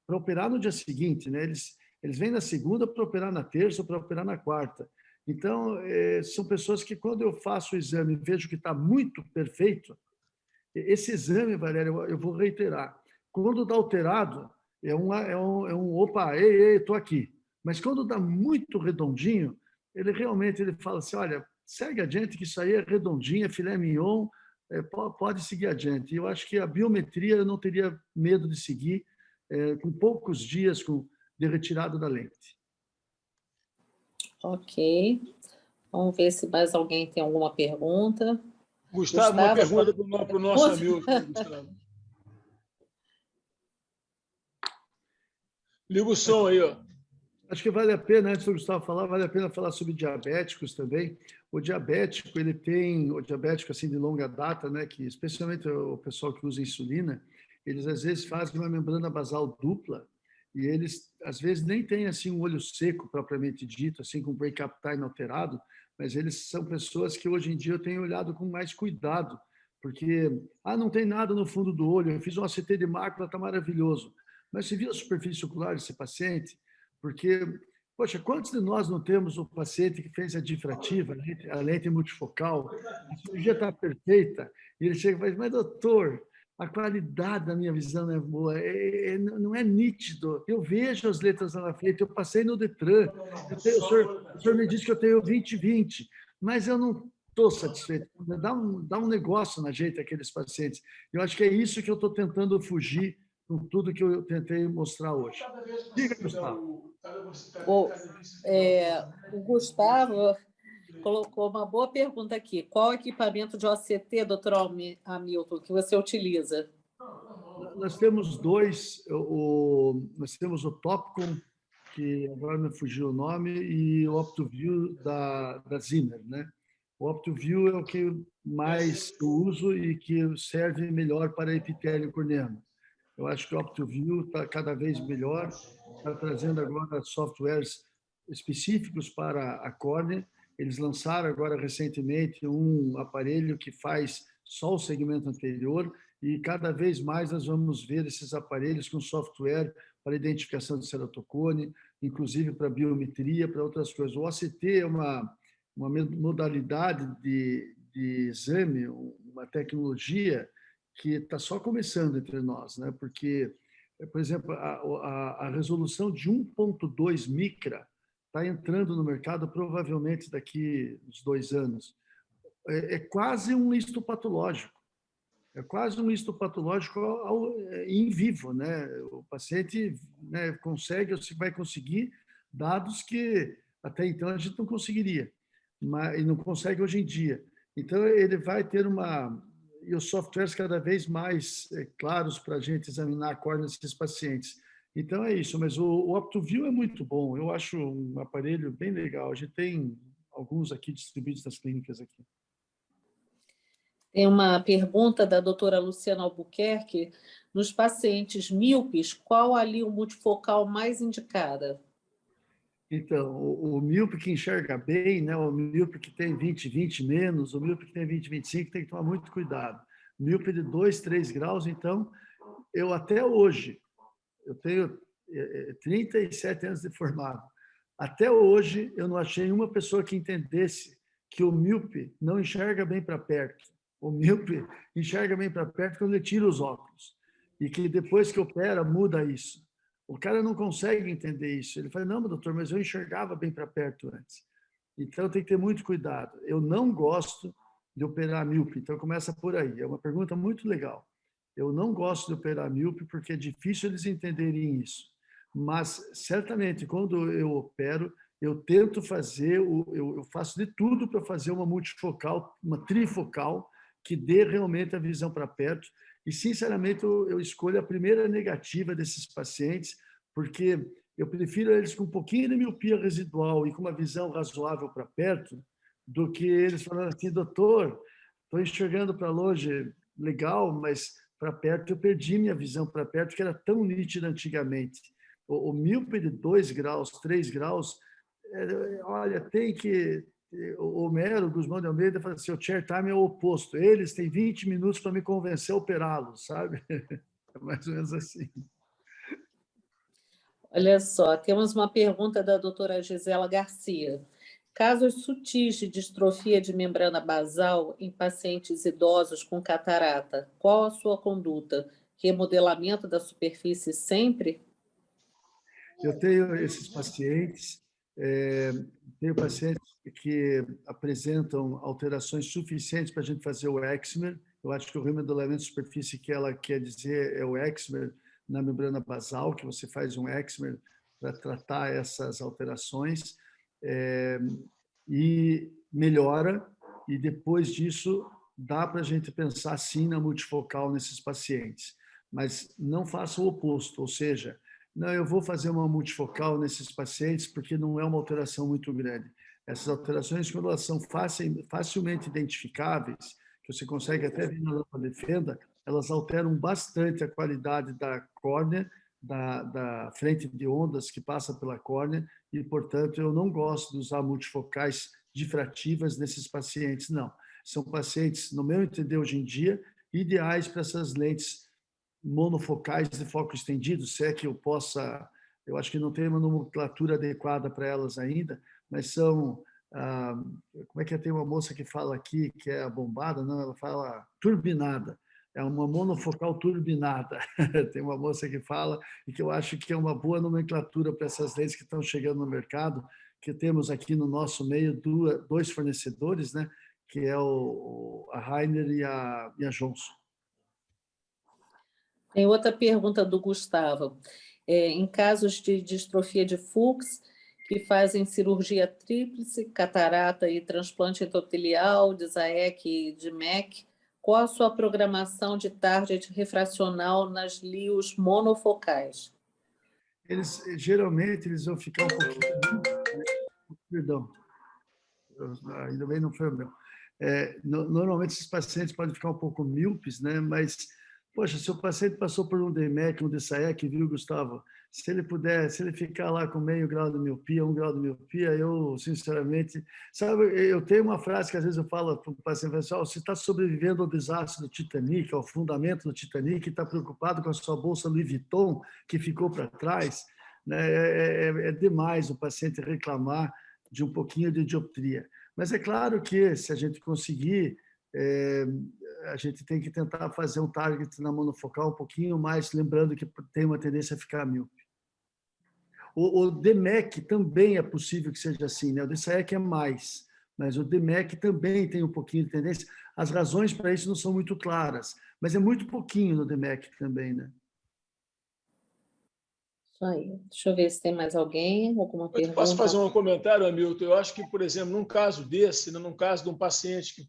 para operar no dia seguinte, né? Eles vêm na segunda para operar na terça ou para operar na quarta. Então, são pessoas que, quando eu faço o exame e vejo que está muito perfeito, esse exame, Valéria, eu vou reiterar, quando está alterado, é um opa, ei, estou aqui. Mas quando dá muito redondinho, ele realmente fala assim, olha, segue adiante, que isso aí é redondinho, é filé mignon, pode seguir adiante. Eu acho que a biometria eu não teria medo de seguir, com poucos dias de retirada da lente. Ok. Vamos ver se mais alguém tem alguma pergunta. Gustavo, uma pergunta para o nosso amigo, Gustavo. Liga o som aí, ó. Acho que vale a pena, antes do Gustavo falar, vale a pena falar sobre diabéticos também. O diabético, ele tem, o diabético assim de longa data, né, que especialmente o pessoal que usa insulina, eles às vezes fazem uma membrana basal dupla e eles às vezes nem têm assim um olho seco propriamente dito, assim com break-up time alterado, mas eles são pessoas que hoje em dia eu tenho olhado com mais cuidado, porque não tem nada no fundo do olho, eu fiz um ACT de mácula, está maravilhoso. Mas você viu a superfície ocular desse paciente? Porque, poxa, quantos de nós não temos o paciente que fez a difrativa, a lente multifocal, a cirurgia está perfeita, e ele chega e fala, mas doutor, a qualidade da minha visão não é boa, não é nítido, eu vejo as letras lá na frente, eu passei no Detran, o senhor me disse que eu tenho 20/20, mas eu não estou satisfeito, dá um negócio na jeito aqueles pacientes. Eu acho que é isso que eu estou tentando fugir com tudo que eu tentei mostrar hoje. Diga, Gustavo. O Gustavo colocou uma boa pergunta aqui. Qual equipamento de OCT, doutor Hamilton, que você utiliza? Nós temos dois. Nós temos o Topcon, que agora me fugiu o nome, e o OptoView da Zimmer, né? O OptoView é o que mais eu uso e que serve melhor para epitélio corneano. Eu acho que o OptoView está cada vez melhor, está trazendo agora softwares específicos para a córnea. Eles lançaram agora recentemente um aparelho que faz só o segmento anterior e cada vez mais nós vamos ver esses aparelhos com software para identificação de ceratocone, inclusive para biometria, para outras coisas. O OCT é uma modalidade de exame, uma tecnologia que está só começando entre nós, né? Porque, por exemplo, a resolução de 1,2 micra está entrando no mercado provavelmente daqui uns 2 anos. É quase um histopatológico. É quase um histopatológico em vivo, né? O paciente, né, consegue, você vai conseguir dados que até então a gente não conseguiria, mas não consegue hoje em dia. Então ele vai ter e os softwares cada vez mais claros para a gente examinar a córnea desses pacientes. Então é isso, mas o OptoView é muito bom. Eu acho um aparelho bem legal. A gente tem alguns aqui distribuídos nas clínicas aqui. Tem uma pergunta da doutora Luciana Albuquerque. Nos pacientes míopes, qual ali o multifocal mais indicada? Então, o míope que enxerga bem, né? O míope que tem 20 menos, o míope que tem 20/25, tem que tomar muito cuidado. Míope de 2, 3 graus, então, eu até hoje, eu tenho 37 anos de formado, até hoje eu não achei uma pessoa que entendesse que o míope não enxerga bem para perto. O míope enxerga bem para perto quando ele tira os óculos. E que depois que opera, muda isso. O cara não consegue entender isso. Ele fala, não, doutor, mas eu enxergava bem para perto antes. Então, tem que ter muito cuidado. Eu não gosto de operar míope, então começa por aí. É uma pergunta muito legal. Eu não gosto de operar míope porque é difícil eles entenderem isso. Mas, certamente, quando eu opero, eu tento fazer, eu faço de tudo para fazer uma multifocal, uma trifocal, que dê realmente a visão para perto. E, sinceramente, eu escolho a primeira negativa desses pacientes, porque eu prefiro eles com um pouquinho de miopia residual e com uma visão razoável para perto, do que eles falando assim, doutor, estou enxergando para longe, legal, mas para perto eu perdi minha visão para perto, que era tão nítida antigamente. O míope de 2 graus, 3 graus, olha, tem que... O Homero Guzmão de Almeida fala assim, o chair time é o oposto. Eles têm 20 minutos para me convencer a operá-los, sabe? É mais ou menos assim. Olha só, temos uma pergunta da doutora Gisela Garcia. Casos sutis de distrofia de membrana basal em pacientes idosos com catarata, qual a sua conduta? Remodelamento da superfície sempre? Eu tenho esses pacientes, tenho pacientes que apresentam alterações suficientes para a gente fazer o Excimer. Eu acho que o remodelamento de superfície que ela quer dizer é o Excimer na membrana basal, que você faz um Excimer para tratar essas alterações, e melhora, e depois disso dá para a gente pensar sim na multifocal nesses pacientes. Mas não faça o oposto, ou seja, não, eu vou fazer uma multifocal nesses pacientes porque não é uma alteração muito grande. Essas alterações, quando elas são facilmente identificáveis, que você consegue até ver na lâmpada de fenda, elas alteram bastante a qualidade da córnea, da frente de ondas que passa pela córnea, e, portanto, eu não gosto de usar multifocais difrativas nesses pacientes, não. São pacientes, no meu entender, hoje em dia, ideais para essas lentes monofocais de foco estendido, se é que eu possa... Eu acho que não tem uma nomenclatura adequada para elas ainda, mas são... como é que tem uma moça que fala aqui, que é a bombada? Não, ela fala turbinada. É uma monofocal turbinada. Tem uma moça que fala, e que eu acho que é uma boa nomenclatura para essas lentes que estão chegando no mercado, que temos aqui no nosso meio 2 fornecedores, né? Que é a Rainer e a Johnson. Tem outra pergunta do Gustavo. Em casos de distrofia de Fuchs, que fazem cirurgia tríplice, catarata e transplante endotelial, de ZAEC e de MEC, qual a sua programação de target refracional nas lios monofocais? Geralmente, eles vão ficar um pouquinho... Perdão, ainda bem não foi o meu. Normalmente, esses pacientes podem ficar um pouco míopes, né? Mas, poxa, se o paciente passou por um DMEC, um DSAEC, viu, Gustavo? Se ele ficar lá com meio grau de miopia, 1 grau de miopia, eu, sinceramente... Sabe, eu tenho uma frase que às vezes eu falo para o paciente, pessoal, você está sobrevivendo ao desastre do Titanic, ao fundamento do Titanic, e está preocupado com a sua bolsa Louis Vuitton, que ficou para trás, né? É demais o paciente reclamar de um pouquinho de dioptria. Mas é claro que, se a gente conseguir, a gente tem que tentar fazer um target na monofocal um pouquinho mais, lembrando que tem uma tendência a ficar míope. O DMEC também é possível que seja assim, né? O DSAEC é mais, mas o DMEC também tem um pouquinho de tendência. As razões para isso não são muito claras, mas é muito pouquinho no DMEC também, né? Isso aí. Deixa eu ver se tem mais alguém, alguma pergunta. Posso fazer um comentário, Hamilton? Eu acho que, por exemplo, num caso desse, num caso de um paciente que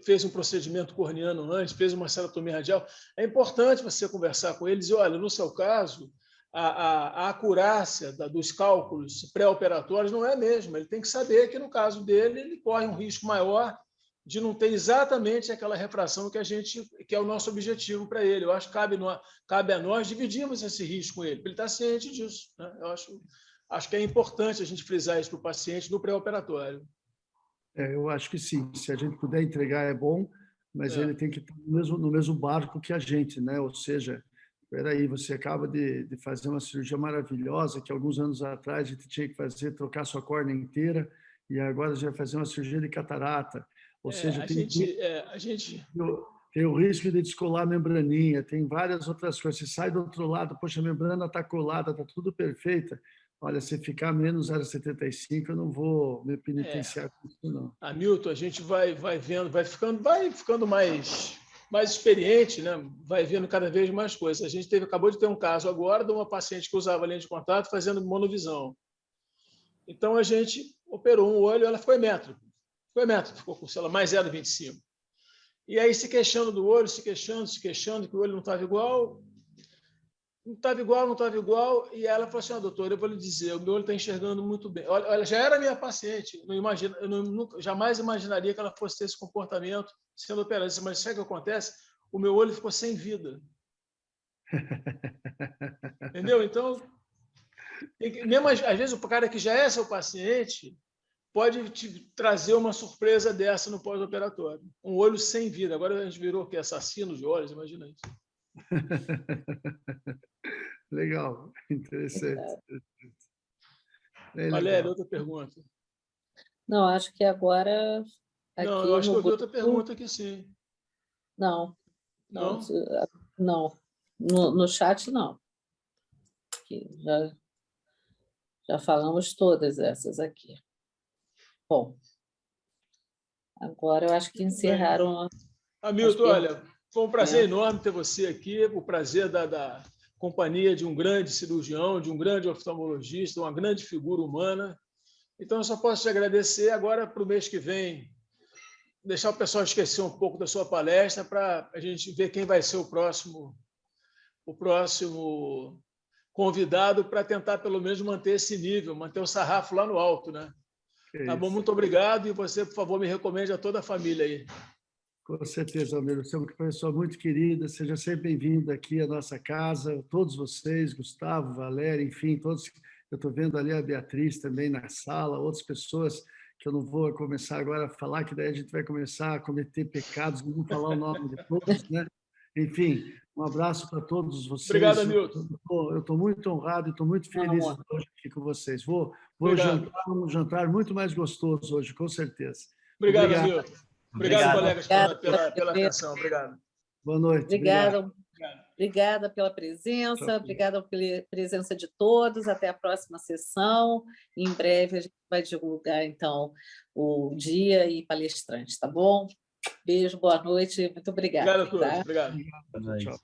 fez um procedimento corneano antes, fez uma ceratomia radial, é importante você conversar com eles e, olha, no seu caso, a acurácia dos cálculos pré-operatórios não é a mesma. Ele tem que saber que, no caso dele, ele corre um risco maior de não ter exatamente aquela refração que é o nosso objetivo para ele. Eu acho que cabe a nós dividirmos esse risco com ele, para ele estar ciente disso, né? Eu acho que é importante a gente frisar isso para o paciente no pré-operatório. Eu acho que sim. Se a gente puder entregar, é bom, mas ele tem que estar no mesmo barco que a gente, né? Ou seja, espera aí, você acaba de fazer uma cirurgia maravilhosa que alguns anos atrás a gente tinha que trocar sua córnea inteira, e agora já vai fazer uma cirurgia de catarata. Ou seja, tem o risco de descolar a membraninha, tem várias outras coisas. Você sai do outro lado, poxa, a membrana está colada, está tudo perfeita. Olha, se ficar menos 0,75, eu não vou me penitenciar com isso, não. Hamilton, a gente vai vendo, vai ficando mais experiente, né? Vai vendo cada vez mais coisas. A gente acabou de ter um caso agora de uma paciente que usava lente de contato fazendo monovisão. Então, a gente operou um olho, ela ficou emétrica. Ficou com, sei lá, mais 0,25. E aí, se queixando do olho, se queixando, que o olho não estava igual, e ela falou assim, doutor, eu vou lhe dizer, o meu olho está enxergando muito bem. Olha, já era minha paciente, jamais imaginaria que ela fosse ter esse comportamento sendo operada. Mas sabe o que acontece? O meu olho ficou sem vida. Entendeu? Então, mesmo às vezes o cara que já é seu paciente pode te trazer uma surpresa dessa no pós-operatório. Um olho sem vida. Agora a gente virou o quê? Assassino de olhos, imagina isso. Legal, interessante. Valéria, outra pergunta. Não, acho que agora... Não, eu acho que eu vi outra pergunta aqui, sim. Não. No chat, não. Aqui, já falamos todas essas aqui. Bom, agora eu acho que encerraram... Hamilton, olha, foi um prazer enorme ter você aqui, o prazer da companhia de um grande cirurgião, de um grande oftalmologista, uma grande figura humana. Então, eu só posso te agradecer agora para o mês que vem, deixar o pessoal esquecer um pouco da sua palestra para a gente ver quem vai ser o próximo convidado para tentar, pelo menos, manter esse nível, manter o sarrafo lá no alto, né? Tá bom? Muito obrigado. E você, por favor, me recomende a toda a família aí. Com certeza, Almir. Você é uma pessoa muito querida. Seja sempre bem-vindo aqui à nossa casa. Todos vocês, Gustavo, Valéria, enfim, todos. Eu estou vendo ali a Beatriz também na sala, outras pessoas que eu não vou começar agora a falar, que daí a gente vai começar a cometer pecados, não vou falar o nome de todos, né? Enfim, um abraço para todos vocês. Obrigado, Hamilton. Eu estou muito honrado e estou muito feliz de estar hoje aqui com vocês. Vou jantar um jantar muito mais gostoso hoje, com certeza. Obrigado, Hamilton. Obrigado, colegas, pela atenção. Obrigado. Boa noite. Obrigada pela presença, obrigada pela presença de todos. Até a próxima sessão. Em breve a gente vai divulgar, então, o dia e palestrante, tá bom? Beijo, boa noite, muito obrigada. Obrigado a todos. Obrigado. Tchau.